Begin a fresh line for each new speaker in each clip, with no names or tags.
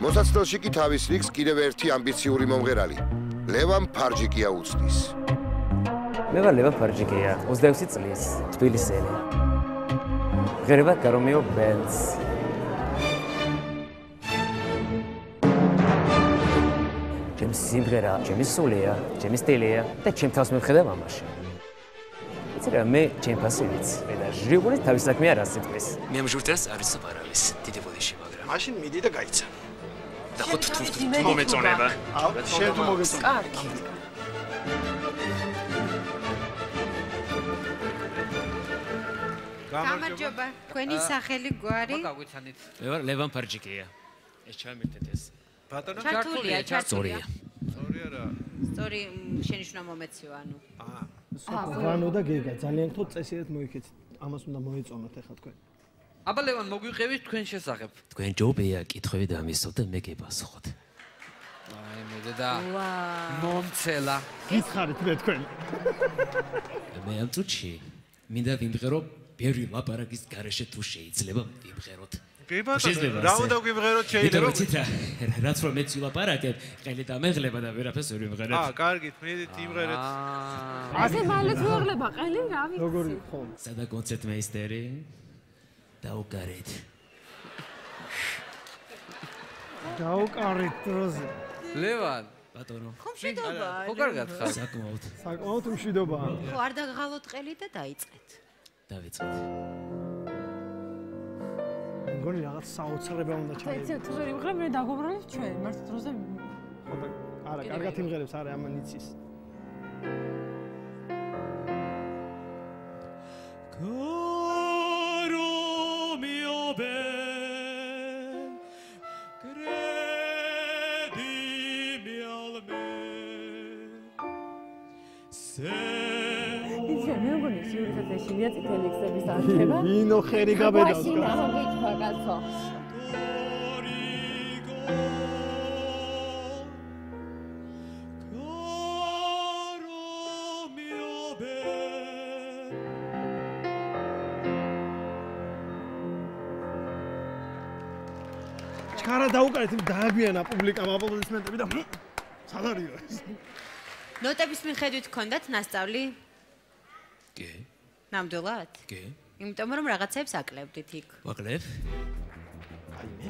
მოსაცდელში კი თავის რიგს კიდევ ერთი ამბიციური მომღერალი ლევან ფარჯიკია უცდის.
მე ვარ ლევან ფარჯიკია, 26 წლის, თბილისელი. ღერება გარომეო ბენდს. ჩემი სიმღერა, ჩემი სულია, ჩემი სტილია და ჩემ თავს მივხედავ ამაში. იცი რა, მე ჩემ ფასი ვიცი და ჟიურის თავის საქმე არ ასწრის.
მე ამ ჟურნალს არ ვიცავ დიდი ბოდიში, მაგრამ
მაშინ მიდი და გაიცა.
და ხო თუ მომეწონება.
შენ თუ მოგეწონება.
კარგი.
გამარჯობა. თქვენი სახელი გვარი?
გაგვიცანით.
მე ვარ ლევან ფარჯიკია. ეს ჩამირთეთ ეს.
ბატონო
ჩართულია.
სწორია.
სწორია რა.
სწორი შენიშვნა მომეციო, ანუ.
ვანო და გეგა ძალიან თო წესიერად მოიქეცით. ამას უნდა მოეწონოთ ახლა თქვენ.
აბა ლევან მოგვიყევით თქვენ შესახებ.
თქვენ ჯობია კითხვები დამისვოთ და მე გებასხოთ.
აი მე და მომცელა.
გითხარით მე თქვენ.
მე ამ წუთში მინდა ვიმღერო ბევრი ლაპარაკის გარეშე თუ შეიძლება ვიმღეროთ.
კი ბატონო, რა უნდა გვიმღეროთ შეიძლება?
რაც რომ მეც ვილაპარაკებ, ყელი დამეღლება და ვერაფერს ვერ ვიმღერებ.
კარგით, მიდით იმღერეთ.
ასე მალე ვიღლება ყელი რა ვიცი.
როგორი ხო?
სადა კონცერტმეისტერი? დაუკარეთ.
დაუკარეთ დროზე.
ლევან,
ბატონო.
ხომ მშვიდობა?
ხო კარგად ხარ?
საკმაოდ.
საკმაოდ მშვიდობაა.
ხო არ დაგღალოთ ყელი და დაიწყეთ.
დავიწყოთ.
მგონი რაღაც საოცრება უნდა ჩაიგდო.
ეცე თუ ვერ იმღრებ მე დაგობრალებ ჩვენ მართ დროზე.
არა, კარგად იმღერებს, არა ამან იცის.
იცი მე მგონი სიუჟეტზე შინია წითელი ექსების არქება.
ინო ხერი გაბედავს.
მაშინ რა გიქვა კაცო.
ჩქარა დაუკარეთ, დააგვიანა პუბლიკამ აპლოდისმენტები და სად არისო ეს?
ნოტების მიხედვით გქონდათ მასწავლი?
კი.
ნამდვილად?
კი.
იმიტომ რომ რაღაცებს აკლებდით იქ.
ვაკლებ?
აი მე.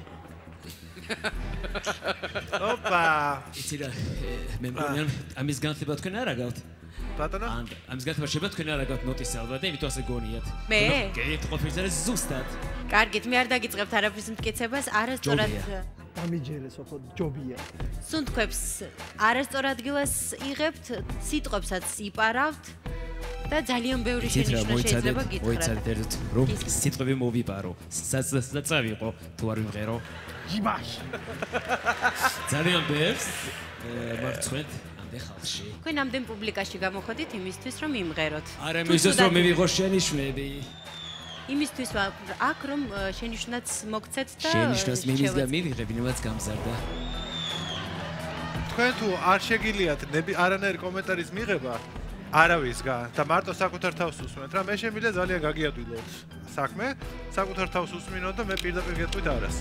ოპა.
იცი რა, მე მგონი ამის განხილვა თქვენ არ აგავთ.
ბატონო?
ამის განხილვა შეიძლება თქვენ არ აგავთ ნოტის ალბათ და იმიტომ ასე გონიათ.
მე?
კი, ყოფილი ზარე ზუსტად.
კარგით, მე არ დაგიწყებთ არაფრის მტკიცებას, არასწორად
დამიჯერესო ხო ჯობია.
სუნთქვებს არასწორ ადგილას იღებთ, სიტყვებსაც იპარავთ და ძალიან ბევრი შენიშვნა შეიძლება გითხრათ.
მოიცადეთ, რომ სიტყვები მოვიპარო. საწავიყო თუ არ ვიმღერო.
იბაშ.
ძალიან ბევრს მარცხვეთ ამდე ხალხში.
თქვენ ამდენ პუბლიკაში გამოხდით იმისთვის, რომ იმღეროთ.
არა მისთვის რომ მივიღო შენიშვნები.
იმისთვის აქ რომ შენიშვნაც მოგცეთ და
შენიშვნას მივიღე, იმაც გამზარდა.
თქვენ თუ არ შეგიძლიათ არანაირი კომენტარის მიღება არავისგან და მარტო საკუთარ თავს უსმენთ რა, მე შემიძლია ძალიან გაგიადვილოთ საქმე, საკუთარ თავს უსმინოთ და მე პირდაპირ გეტყვით არას.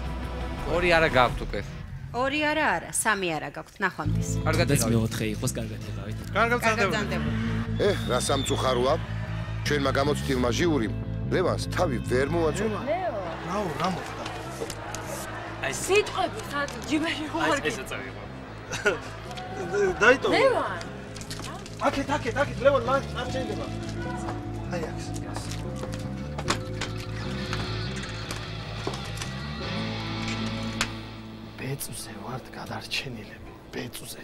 ორი არა გაქვთ უკვე.
ორი არა, სამი არა გაქვთ, ნახვამდის.
კარგად
და მეოთხე იყოს, კარგად იყავით.
კარგად
გრძანდებოდი.
რა სამწუხაროა? ჩვენმა გამოცდილმა ჟიურიმ ლევანს თავი ვერ მოაწონა.
რაო, რა მოხდა?
აი სიტყვები სად ჯიბეში ხوار კი.
ესე წავიღო.
დაიტოვე.
ლევან.
აქეთ, ლევან, მან არ შეიძლება. აი აქ. ბეწვზე ვართ გადარჩენილები, ბეწვზე.